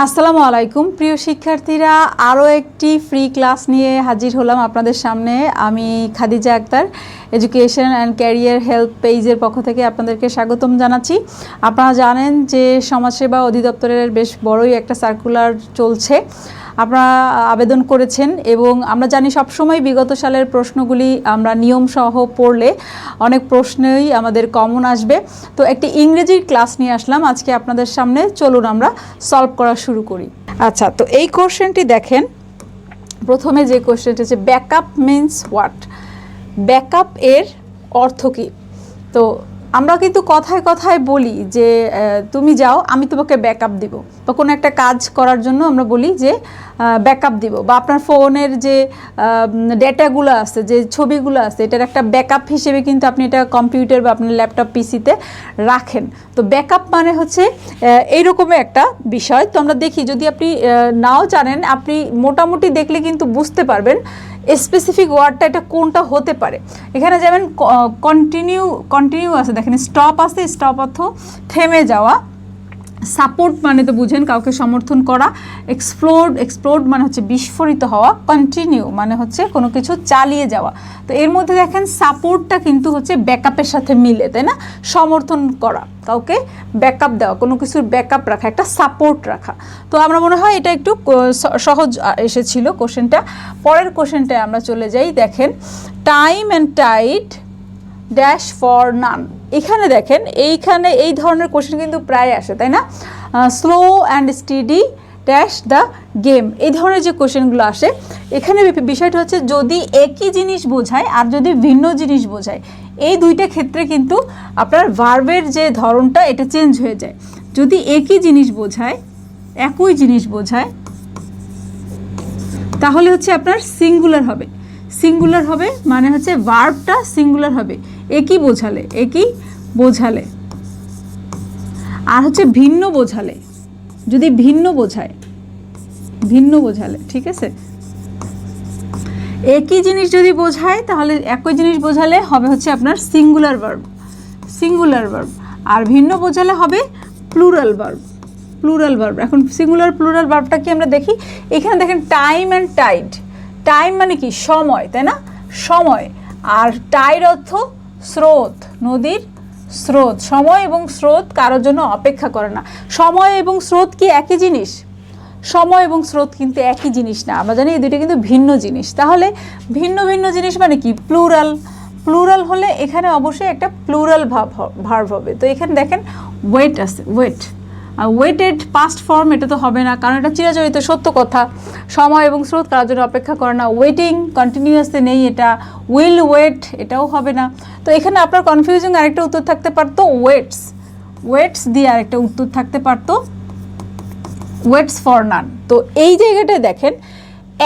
আসসালামু আলাইকুম প্রিয় শিক্ষার্থীরা, আরও একটি ফ্রি ক্লাস নিয়ে হাজির হলাম আপনাদের সামনে। আমি Khadija Akter, education and career help পেজের পক্ষ থেকে আপনাদেরকে স্বাগতম জানাচ্ছি। আপনারা জানেন যে সমাজসেবা অধিদপ্তরের বেশ বড়ই একটা সার্কুলার চলছে, আপনারা আবেদন করেছেন এবং আমরা জানি সবসময় বিগত সালের প্রশ্নগুলি আমরা নিয়মসহ পড়লে অনেক প্রশ্নই আমাদের কমন আসবে। তো একটি ইংরেজির ক্লাস নিয়ে আসলাম আজকে আপনাদের সামনে, চলুন আমরা সলভ করা শুরু করি। আচ্ছা, তো এই কোশ্চেনটি দেখেন, প্রথমে যে কোশ্চেনটি হচ্ছে ব্যাকআপ মিনস হোয়াট। ব্যাকআপ এর অর্থ কী? তো আমরা কিন্তু কথায় কথায় বলি যে তুমি যাও, আমি তোমাকে ব্যাকআপ দিব, বা কোনো একটা কাজ করার জন্য আমরা বলি যে ব্যাকআপ দিব, বা আপনার ফোনের যে ডেটাগুলো আছে, যে ছবিগুলো আছে, এটার একটা ব্যাকআপ হিসেবে কিন্তু আপনি এটা কম্পিউটার বা আপনার ল্যাপটপ পিসিতে রাখেন। তো ব্যাকআপ মানে হচ্ছে এইরকমের একটা বিষয়। তো আমরা দেখি, যদি আপনি নাও জানেন, আপনি মোটামুটি দেখলে কিন্তু বুঝতে পারবেন স্পেসিফিক ওয়ার্ডটা এটা কোনটা হতে পারে। এখানে যেমন কন্টিনিউ আছে, দেখেন স্টপ আছে, স্টপ অর্থ থেমে যাওয়া। সাপোর্ট মানে তো বুঝেন কাউকে সমর্থন করা। এক্সপ্লোড মানে হচ্ছে বিস্ফোরিত হওয়া। কন্টিনিউ মানে হচ্ছে কোনো কিছু চালিয়ে যাওয়া। তো এর মধ্যে দেখেন সাপোর্টটা কিন্তু হচ্ছে ব্যাকআপের সাথে মিলে, তাই না? সমর্থন করা, কাউকে ব্যাকআপ দেওয়া, কোনো কিছুর ব্যাকআপ রাখা, একটা সাপোর্ট রাখা। তো আমরা মনে হয় এটা একটু সহজ এসেছিল কোশ্চেনটা। পরের কোশ্চেনটায় আমরা চলে যাই। দেখেন time and tide dash for none. এখানে দেখেন, এইখানে এই ধরনের কোশ্চেন কিন্তু প্রায় আসে, তাই না? Slow and steady dash the game, এই ধরনের যে কোশ্চেনগুলো আসে, এখানে বিষয়টা হচ্ছে যদি একই জিনিস বোঝায় আর যদি ভিন্ন জিনিস বোঝায়, এই দুইটা ক্ষেত্রে কিন্তু আপনার ভার্বের যে ধরনটা এটা চেঞ্জ হয়ে যায়। যদি একই জিনিস বোঝায়, একই জিনিস বোঝায়, তাহলে হচ্ছে আপনার সিঙ্গুলার হবে। সিঙ্গুলার হবে মানে হচ্ছে ভার্বটা সিঙ্গুলার হবে একই বোঝালে। আর হচ্ছে ভিন্ন বোঝালে, যদি ভিন্ন বোঝালে, ঠিক আছে? একই জিনিস যদি বোঝায়, তাহলে একই জিনিস বোঝালে হবে হচ্ছে আপনার সিঙ্গুলার ভার্ব। আর ভিন্ন বোঝালে হবে প্লুরাল ভার্ব। এখন সিঙ্গুলার প্লুরাল ভার্বটা কি আমরা দেখি। এখানে দেখেন টাইম অ্যান্ড টাইড। টাইম মানে কি? সময়, তাই না? সময়। আর টাইড অর্থ স্রোত, নদীর স্রোত। সময় এবং স্রোত কারোর জন্য অপেক্ষা করে না। সময় এবং স্রোত কি একই জিনিস? সময় এবং স্রোত কিন্তু একই জিনিস না, আমরা জানি এই দুইটা কিন্তু ভিন্ন জিনিস। তাহলে ভিন্ন জিনিস মানে কি? প্লুরাল হলে এখানে অবশ্যই একটা প্লুরাল ভার্ব হবে। তো এখানে দেখেন ওয়েট আছে, ওয়েটেড পাস্ট ফর্ম, এটা তো হবে না, কারণ এটা চিরাচরিত সত্য কথা। সময় এবং স্রোত কারোর জন্য অপেক্ষা করে না। ওয়েটিং কন্টিনিউয়াসলি নেই, এটা উইল ওয়েট, এটাও হবে না। তো এখানে আপনার কনফিউজিং আরেকটা উত্তর থাকতে পারতো ওয়েটস দিয়ে আরেকটা উত্তর থাকতে পারতো ওয়েটস ফর নান। তো এই জায়গাটায় দেখেন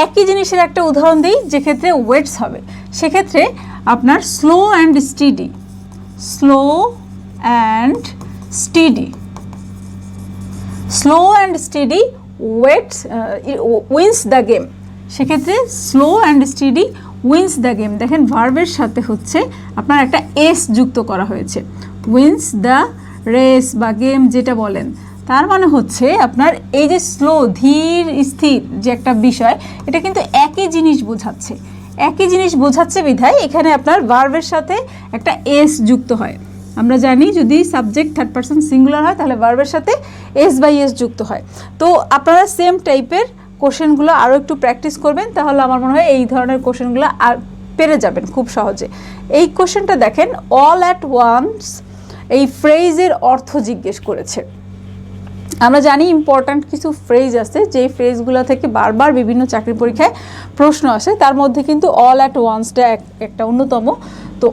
একই জিনিসের একটা উদাহরণ দিই, যেক্ষেত্রে ওয়েটস হবে। সেক্ষেত্রে আপনার slow and steady wins the game. সেক্ষেত্রে slow and steady wins the game. দেখেন ভার্বের সাথে হচ্ছে আপনার একটা এস যুক্ত করা হয়েছে। উইন্স দ্য রেস বা গেম যেটা বলেন, তার মানে হচ্ছে আপনার এই যে স্লো, ধীর স্থির যে একটা বিষয়, এটা কিন্তু একই জিনিস বোঝাচ্ছে বিধায় এখানে আপনার ভার্বের সাথে একটা এস যুক্ত হয়। আমরা জানি যদি সাবজেক্ট থার্ড পারসন সিঙ্গুলার হয়, তাহলে ভার্বের সাথে এস বাই এস যুক্ত হয়। তো আপনারা সেম টাইপের কোশ্চেনগুলো আরও একটু প্র্যাকটিস করবেন, তাহলে আমার মনে হয় এই ধরনের কোশ্চেনগুলো আর পেরে যাবেন খুব সহজে। এই কোশ্চেনটা দেখেন, অল অ্যাট ওয়ান্স, এই ফ্রেজের অর্থ জিজ্ঞেস করেছে। আমরা জানি ইম্পর্ট্যান্ট কিছু ফ্রেজ আছে, যেই ফ্রেজগুলো থেকে বারবার বিভিন্ন চাকরি পরীক্ষায় প্রশ্ন আসে, তার মধ্যে কিন্তু অল অ্যাট ওয়ান্সটা একটা অন্যতম। তো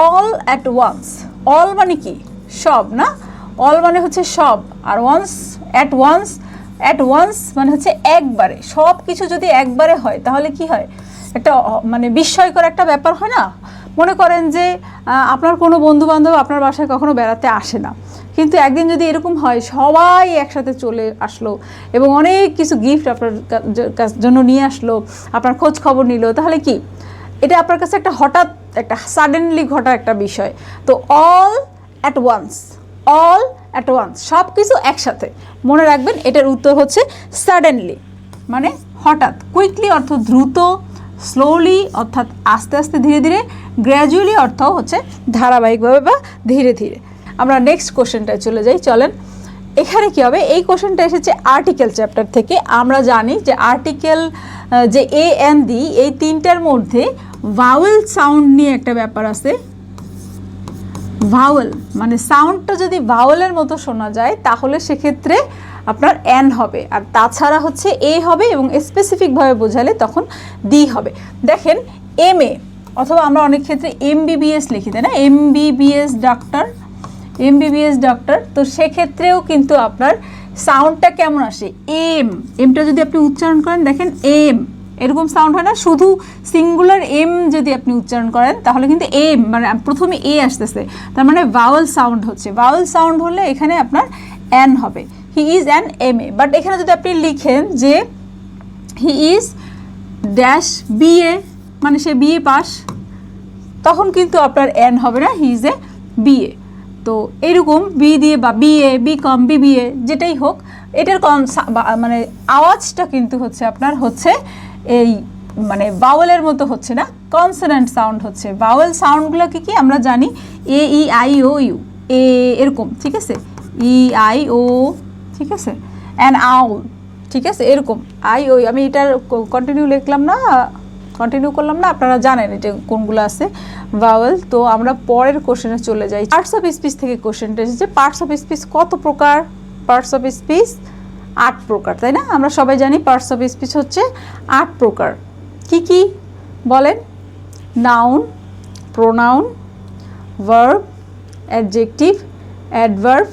অল অ্যাট ওয়ান্স, অল মানে কি? সব, না? অল মানে হচ্ছে সব, আর অ্যাট ওয়ান্স মানে হচ্ছে একবারে। সব কিছু যদি একবারে হয় তাহলে কি হয়? একটা মানে বিস্ময়কর একটা ব্যাপার হয় না? মনে করেন যে আপনার কোনো বন্ধুবান্ধব আপনার বাসায় কখনো বেড়াতে আসে না, কিন্তু একদিন যদি এরকম হয় সবাই একসাথে চলে আসলো এবং অনেক কিছু গিফট আপনার জন্য নিয়ে আসলো, আপনার খোঁজ খবর নিল, তাহলে কি এটা আপনার কাছে একটা হঠাৎ, একটা সাডেনলি ঘটা একটা বিষয়। তো all at once at once, সব কিছু একসাথে। মনে রাখবেন এটার উত্তর হচ্ছে সাডেনলি, মানে হঠাৎ, কুইকলি অর্থ দ্রুত, স্লোলি অর্থাৎ আস্তে আস্তে ধীরে ধীরে, গ্র্যাজুয়ালি অর্থ হচ্ছে ধারাবাহিকভাবে বা ধীরে ধীরে। আমরা নেক্সট কোশ্চেনটায় চলে যাই, চলেন। এখানে কি হবে, এই কোশ্চেনটা এসেছে আর্টিকেল চ্যাপ্টার থেকে। আমরা জানি যে আর্টিকেল যে এ এন ডি এই তিনটার মধ্যে ভাওয়েল সাউন্ড নিয়ে একটা ব্যাপার আছে। ভাওয়েল মানে সাউন্ডটা যদি ভাওয়েলের মতো শোনা যায় তাহলে সেক্ষেত্রে আপনার এন হবে, আর তাছাড়া হচ্ছে এ হবে, এবং স্পেসিফিকভাবে বোঝালে তখন ডি হবে। দেখেন এম এ, অথবা আমরা অনেক ক্ষেত্রে এমবিবিএস লিখি, তাই না, এমবিবিএস ডাক্তার, এমবিবিএস ডক্টর। তো সেক্ষেত্রেও কিন্তু আপনার সাউন্ডটা কেমন আসে, এম, এমটা যদি আপনি উচ্চারণ করেন, দেখেন এম এরকম সাউন্ড হয় না। শুধু সিঙ্গুলার এম যদি আপনি উচ্চারণ করেন তাহলে কিন্তু এম মানে প্রথমে এ আসতেছে, তার মানে ভাওয়েল সাউন্ড হচ্ছে। ভাওয়েল সাউন্ড হলে এখানে আপনার এন হবে, he is an M A. But এখানে যদি আপনি লিখেন যে হি ইজ ড্যাশ বিএ, মানে সে বিএ পাস, তখন কিন্তু আপনার এন হবে না, হি ইজ এ বিএ। তো এরকম বি দিয়ে বা বিএ, বিকম, বিবিএ যেটাই হোক, এটার মানে আওয়াজটা কিন্তু হচ্ছে আপনার হচ্ছে এই মানে ভাওয়েলের মতো হচ্ছে না, কনসোনেন্ট সাউন্ড হচ্ছে। ভাওয়েল সাউন্ডগুলো কি কি আমরা জানি, এ ই আই ও ইউ, এ এরকম, ঠিক আছে, ই আই ও, ঠিক আছে, অ্যান আউল, ঠিক আছে, এরকম আই ও। আমি এটার কন্টিনিউ লিখলাম না, কন্টিনিউ করলাম না, আপনারা জানেন এটা কোনগুলো আছে ভাওয়েল। তো আমরা পরের কোশ্চেনে চলে যাই। পার্টস অফ স্পিচ থেকে কোশ্চেনটা এসেছে। পার্টস অফ স্পিচ কত প্রকার? পার্টস অফ স্পিচ 8 প্রকার, তাই না? আমরা সবাই জানি পার্টস অফ স্পিচ হচ্ছে 8 প্রকার। কি কি বলেন? Noun, pronoun, verb, adjective, adverb,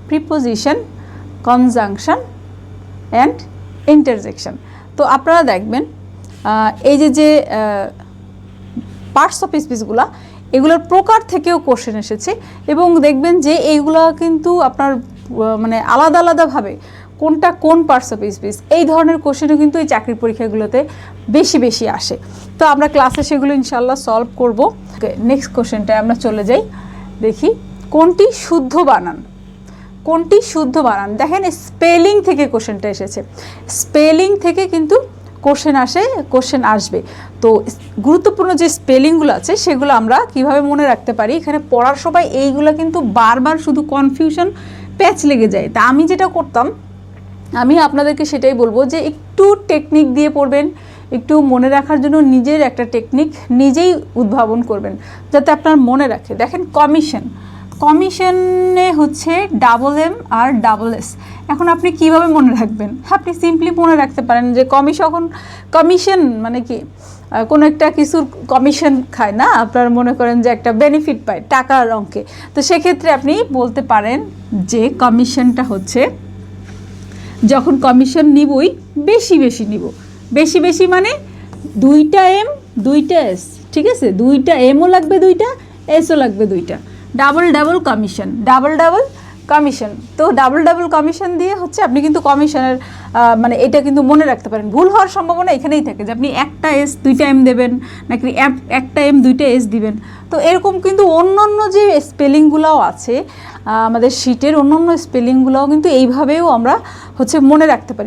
preposition, conjunction and interjection. তো আপনারা দেখবেন এই যে পার্টস অফ স্পিচগুলো, এগুলোর প্রকার থেকেও কোশ্চেন এসেছে, এবং দেখবেন যে এইগুলো কিন্তু আপনার মানে আলাদা আলাদাভাবে কোনটা কোন পার্টস অফ স্পিচ, এই ধরনের কোশ্চেনও কিন্তু এই চাকরির পরীক্ষাগুলোতে বেশি বেশি আসে। তো আমরা ক্লাসে সেগুলো ইনশাল্লাহ সলভ করব। নেক্সট কোশ্চেনটায় আমরা চলে যাই, দেখি কোনটি শুদ্ধ বানান। কোনটি শুদ্ধ বানান? দেখেন স্পেলিং থেকে কোশ্চেনটা এসেছে, স্পেলিং থেকে কিন্তু কোশ্চেন আসবে। তো গুরুত্বপূর্ণ যে স্পেলিংগুলো আছে সেগুলো আমরা কিভাবে মনে রাখতে পারি, এখানে পড়ার সময় এইগুলো কিন্তু বারবার শুধু কনফিউশন, প্যাচ লেগে যায়। তা আমি যেটা করতাম, আমি আপনাদেরকে সেটাই বলবো যে একটু টেকনিক দিয়ে পড়বেন, একটু মনে রাখার জন্য নিজের একটা টেকনিক নিজেই উদ্ভাবন করবেন যাতে আপনার মনে রাখে। দেখেন কমিশন, কমিশনে হচ্ছে double M R double S. এখন আপনি কিভাবে মনে রাখবেন? আপনি সিম্পলি মনে রাখতে পারেন যে কমিশন মানে কি, কোনো একটা কিছুর কমিশন খায় না, আপনার মনে করেন যে একটা বেনিফিট পায় টাকার অঙ্কে। তো সেক্ষেত্রে আপনি বলতে পারেন যে কমিশনটা হচ্ছে, যখন কমিশন নিবই বেশি বেশি নিব, বেশি বেশি মানে 2টা এম 2টা এস, ঠিক আছে, 2টা এমও লাগবে, 2টা এসও লাগবে, 2টা double double commission, double double commission. তো ডাবল ডাবল কমিশন দিয়ে হচ্ছে আপনি কিন্তু কমিশনের মানে এটা কিন্তু মনে রাখতে পারেন। ভুল হওয়ার সম্ভাবনা এখানেই থাকে যে আপনি একটা এস 2টা এম দেবেন নাকি একটা এম 2টা এস দিবেন। তো এরকম কিন্তু অন্য অন্য যে স্পেলিংগুলোও আছে আমাদের শিটের, অন্য অন্য স্পেলিংগুলোও কিন্তু এইভাবেও আমরা হচ্ছে মনে রাখতে পারি।